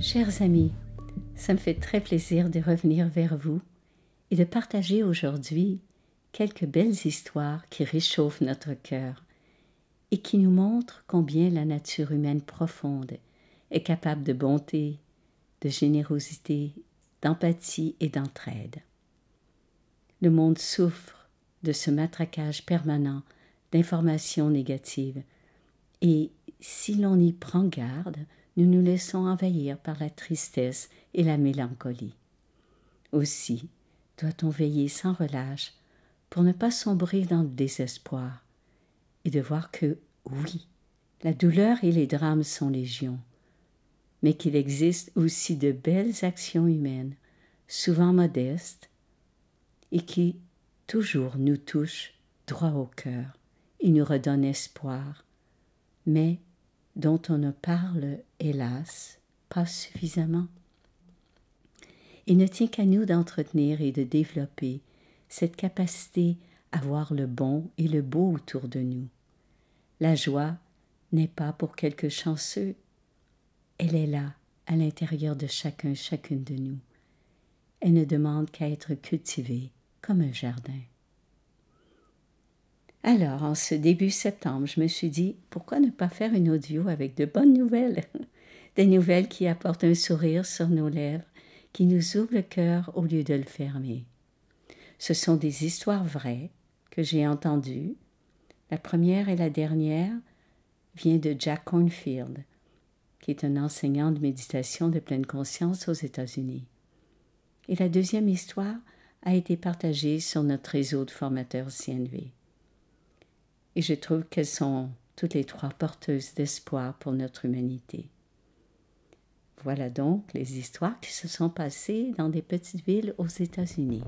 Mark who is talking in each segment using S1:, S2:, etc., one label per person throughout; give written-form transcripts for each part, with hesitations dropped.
S1: Chers amis, ça me fait très plaisir de revenir vers vous et de partager aujourd'hui quelques belles histoires qui réchauffent notre cœur et qui nous montrent combien la nature humaine profonde est capable de bonté, de générosité, d'empathie et d'entraide. Le monde souffre de ce matraquage permanent d'informations négatives et si l'on y prend garde, nous nous laissons envahir par la tristesse et la mélancolie. Aussi, doit-on veiller sans relâche pour ne pas sombrer dans le désespoir et de voir que, oui, la douleur et les drames sont légion, mais qu'il existe aussi de belles actions humaines, souvent modestes, et qui toujours nous touchent droit au cœur et nous redonnent espoir, mais dont on ne parle, hélas, pas suffisamment. Il ne tient qu'à nous d'entretenir et de développer cette capacité à voir le bon et le beau autour de nous. La joie n'est pas pour quelques chanceux, elle est là, à l'intérieur de chacune de nous. Elle ne demande qu'à être cultivée comme un jardin. Alors, en ce début septembre, je me suis dit, pourquoi ne pas faire une audio avec de bonnes nouvelles? Des nouvelles qui apportent un sourire sur nos lèvres, qui nous ouvrent le cœur au lieu de le fermer. Ce sont des histoires vraies que j'ai entendues. La première et la dernière vient de Jack Kornfield, qui est un enseignant de méditation de pleine conscience aux États-Unis. Et la deuxième histoire a été partagée sur notre réseau de formateurs CNV. Et je trouve qu'elles sont toutes les trois porteuses d'espoir pour notre humanité. Voilà donc les histoires qui se sont passées dans des petites villes aux États-Unis.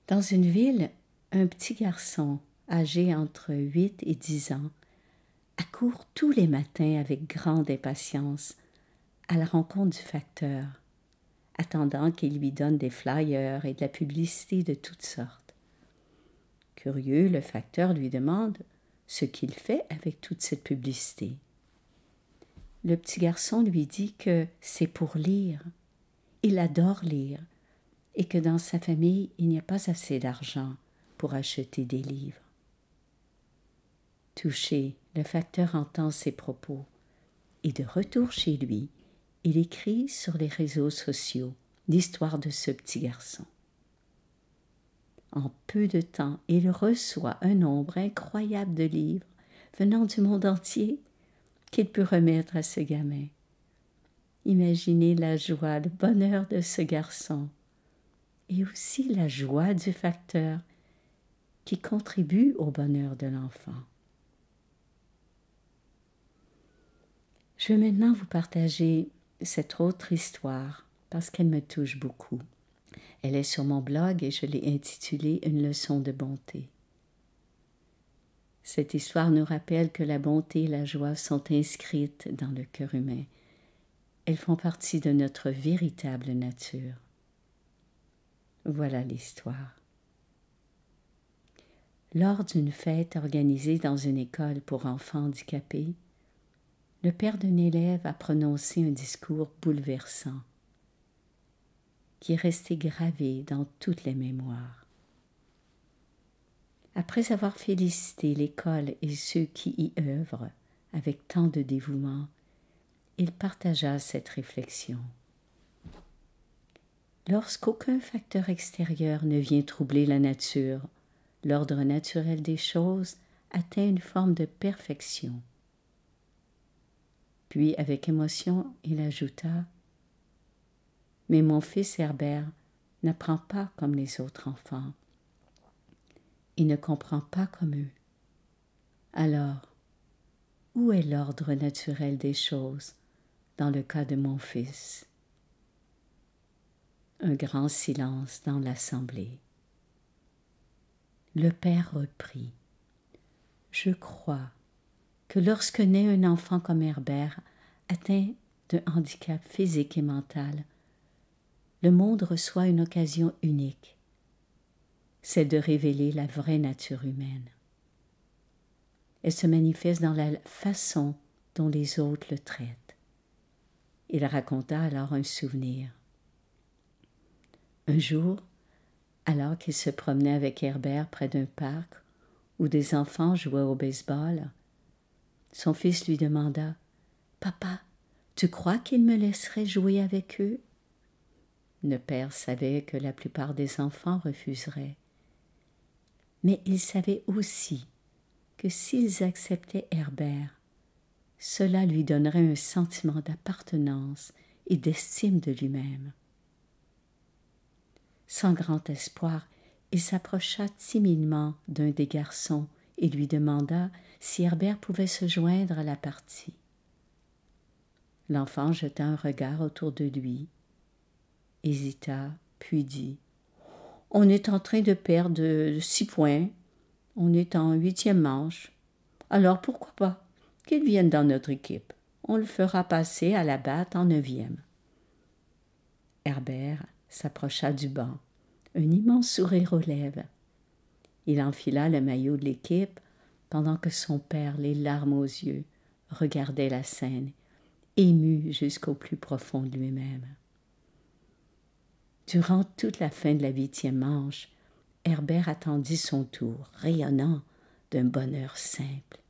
S1: Dans une ville, un petit garçon âgé entre 8 et 10 ans accourt tous les matins avec grande impatience à la rencontre du facteur, attendant qu'il lui donne des flyers et de la publicité de toutes sortes. Curieux, le facteur lui demande ce qu'il fait avec toute cette publicité. Le petit garçon lui dit que c'est pour lire. Il adore lire et que dans sa famille, il n'y a pas assez d'argent pour acheter des livres. Touché, le facteur entend ces propos et de retour chez lui, il écrit sur les réseaux sociaux l'histoire de ce petit garçon. En peu de temps, il reçoit un nombre incroyable de livres venant du monde entier qu'il peut remettre à ce gamin. Imaginez la joie, le bonheur de ce garçon et aussi la joie du facteur qui contribue au bonheur de l'enfant. Je vais maintenant vous partager cette autre histoire parce qu'elle me touche beaucoup. Elle est sur mon blog et je l'ai intitulée « Une leçon de bonté ». Cette histoire nous rappelle que la bonté et la joie sont inscrites dans le cœur humain. Elles font partie de notre véritable nature. Voilà l'histoire. Lors d'une fête organisée dans une école pour enfants handicapés, le père d'un élève a prononcé un discours bouleversant qui est resté gravé dans toutes les mémoires. Après avoir félicité l'école et ceux qui y œuvrent avec tant de dévouement, il partagea cette réflexion. Lorsqu'aucun facteur extérieur ne vient troubler la nature, l'ordre naturel des choses atteint une forme de perfection. Puis, avec émotion, il ajouta « Mais mon fils Herbert n'apprend pas comme les autres enfants. Il ne comprend pas comme eux. Alors, où est l'ordre naturel des choses dans le cas de mon fils ?» Un grand silence dans l'assemblée. Le père reprit. « Je crois que lorsque naît un enfant comme Herbert, atteint d'un handicap physique et mental, le monde reçoit une occasion unique, celle de révéler la vraie nature humaine. Elle se manifeste dans la façon dont les autres le traitent, Il raconta alors un souvenir. Un jour, alors qu'il se promenait avec Herbert près d'un parc où des enfants jouaient au baseball, son fils lui demanda « Papa, tu crois qu'il me laisserait jouer avec eux ?» Le père savait que la plupart des enfants refuseraient. Mais il savait aussi que s'ils acceptaient Herbert, cela lui donnerait un sentiment d'appartenance et d'estime de lui-même. Sans grand espoir, il s'approcha timidement d'un des garçons et lui demanda si Herbert pouvait se joindre à la partie. L'enfant jeta un regard autour de lui, hésita, puis dit « On est en train de perdre 6 points. On est en 8e manche. Alors pourquoi pas qu'il vienne dans notre équipe. On le fera passer à la batte en 9e. » Herbert s'approcha du banc, un immense sourire aux lèvres. Il enfila le maillot de l'équipe pendant que son père, les larmes aux yeux, regardait la scène, ému jusqu'au plus profond de lui-même. Durant toute la fin de la 8e manche, Herbert attendit son tour, rayonnant d'un bonheur simple.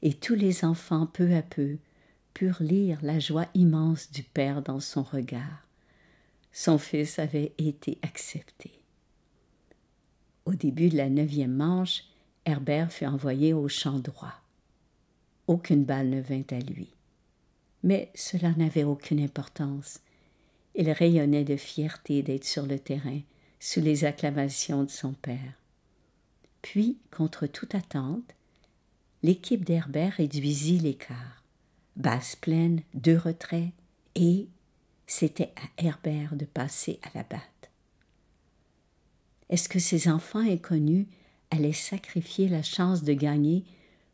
S1: Et tous les enfants, peu à peu, purent lire la joie immense du père dans son regard. Son fils avait été accepté. Au début de la 9e manche, Herbert fut envoyé au champ droit. Aucune balle ne vint à lui. Mais cela n'avait aucune importance. Il rayonnait de fierté d'être sur le terrain, sous les acclamations de son père. Puis, contre toute attente, l'équipe d'Herbert réduisit l'écart. Base pleine, 2 retraits, et c'était à Herbert de passer à la batte. Est-ce que ces enfants inconnus allaient sacrifier la chance de gagner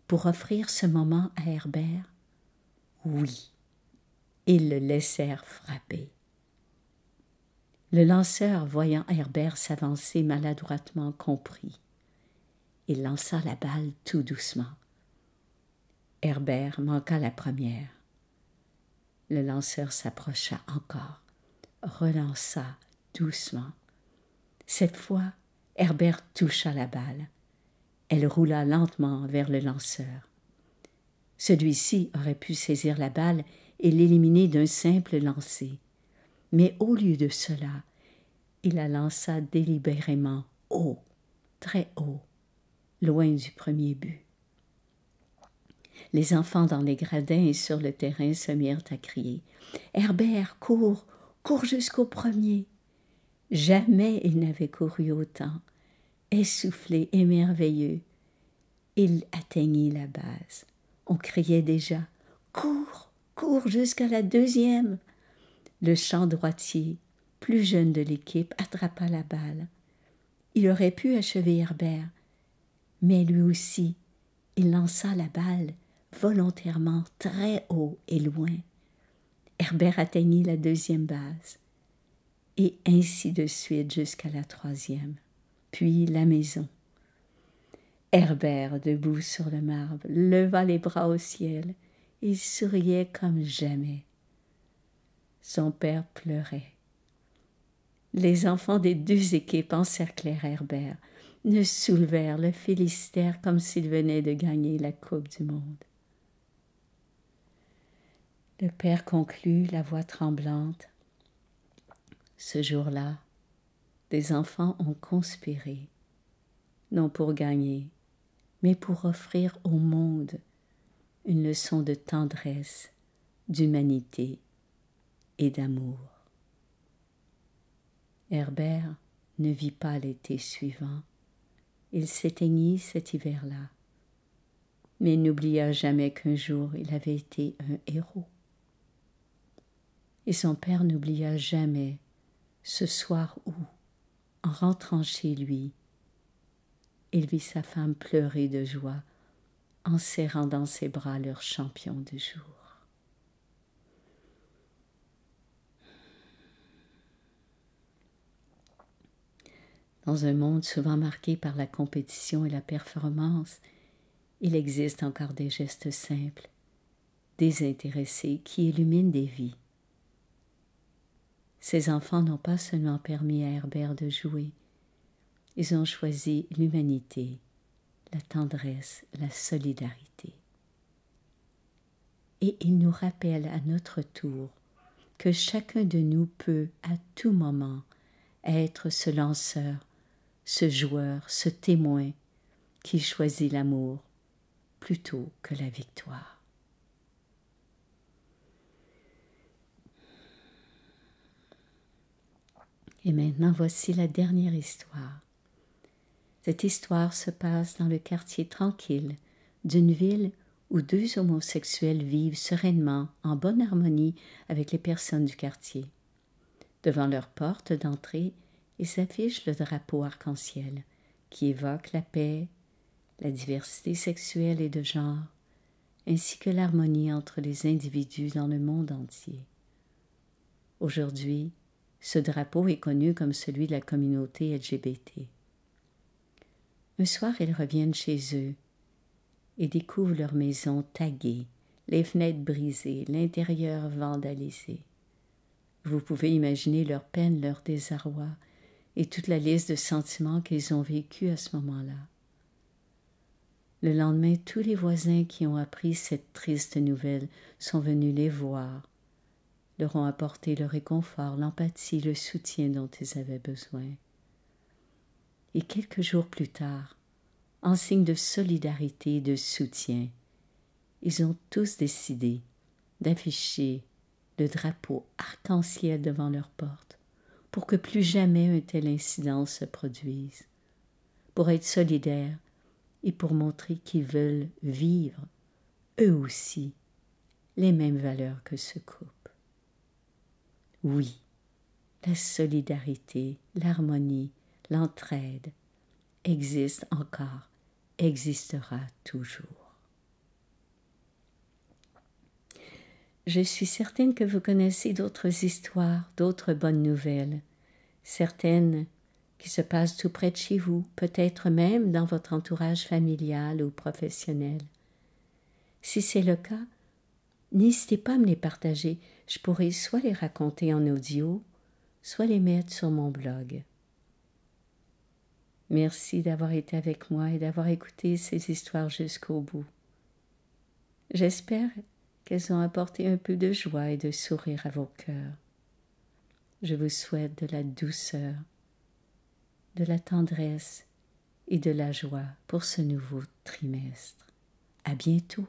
S1: pour offrir ce moment à Herbert? Oui, ils le laissèrent frapper. Le lanceur, voyant Herbert s'avancer maladroitement, comprit. Il lança la balle tout doucement. Herbert manqua la première. Le lanceur s'approcha encore, relança doucement. Cette fois, Herbert toucha la balle. Elle roula lentement vers le lanceur. Celui-ci aurait pu saisir la balle et l'éliminer d'un simple lancer. Mais au lieu de cela, il la lança délibérément haut, très haut, loin du premier but. Les enfants dans les gradins et sur le terrain se mirent à crier « Herbert, cours, cours jusqu'au premier !» Jamais il n'avait couru autant. Essoufflé et merveilleux, il atteignit la base. On criait déjà « Cours, cours jusqu'à la 2e !» Le champ droitier, plus jeune de l'équipe, attrapa la balle. Il aurait pu achever Herbert, mais lui aussi, il lança la balle volontairement très haut et loin. Herbert atteignit la 2e base, et ainsi de suite jusqu'à la 3e, puis la maison. Herbert, debout sur le marbre, leva les bras au ciel et souriait comme jamais. Son père pleurait. Les enfants des 2 équipes encerclèrent Herbert, le soulevèrent, le félicitèrent comme s'il venait de gagner la Coupe du monde. Le père conclut, la voix tremblante. Ce jour-là, des enfants ont conspiré, non pour gagner, mais pour offrir au monde une leçon de tendresse, d'humanité et d'amour. Herbert ne vit pas l'été suivant. Il s'éteignit cet hiver-là, mais n'oublia jamais qu'un jour il avait été un héros. Et son père n'oublia jamais ce soir où, en rentrant chez lui, il vit sa femme pleurer de joie en serrant dans ses bras leur champion du jour. Dans un monde souvent marqué par la compétition et la performance, il existe encore des gestes simples, désintéressés, qui illuminent des vies. Ces enfants n'ont pas seulement permis à Herbert de jouer, ils ont choisi l'humanité, la tendresse, la solidarité. Et ils nous rappellent à notre tour que chacun de nous peut à tout moment être ce lanceur, ce joueur, ce témoin qui choisit l'amour plutôt que la victoire. Et maintenant, voici la dernière histoire. Cette histoire se passe dans le quartier tranquille d'une ville où deux homosexuels vivent sereinement, en bonne harmonie avec les personnes du quartier. Devant leur porte d'entrée, ils affichent le drapeau arc-en-ciel qui évoque la paix, la diversité sexuelle et de genre, ainsi que l'harmonie entre les individus dans le monde entier. Aujourd'hui, ce drapeau est connu comme celui de la communauté LGBT. Un soir, ils reviennent chez eux et découvrent leur maison taguée, les fenêtres brisées, l'intérieur vandalisé. Vous pouvez imaginer leur peine, leur désarroi et toute la liste de sentiments qu'ils ont vécus à ce moment-là. Le lendemain, tous les voisins qui ont appris cette triste nouvelle sont venus les voir, leur ont apporté le réconfort, l'empathie, le soutien dont ils avaient besoin. Et quelques jours plus tard, en signe de solidarité et de soutien, ils ont tous décidé d'afficher le drapeau arc-en-ciel devant leur porte pour que plus jamais un tel incident se produise, pour être solidaires et pour montrer qu'ils veulent vivre, eux aussi, les mêmes valeurs que ce couple. Oui, la solidarité, l'harmonie, l'entraide existe encore, existera toujours. Je suis certaine que vous connaissez d'autres histoires, d'autres bonnes nouvelles, certaines qui se passent tout près de chez vous, peut-être même dans votre entourage familial ou professionnel. Si c'est le cas, n'hésitez pas à me les partager. Je pourrai soit les raconter en audio, soit les mettre sur mon blog. Merci d'avoir été avec moi et d'avoir écouté ces histoires jusqu'au bout. J'espère qu'elles ont apporté un peu de joie et de sourire à vos cœurs. Je vous souhaite de la douceur, de la tendresse et de la joie pour ce nouveau trimestre. À bientôt!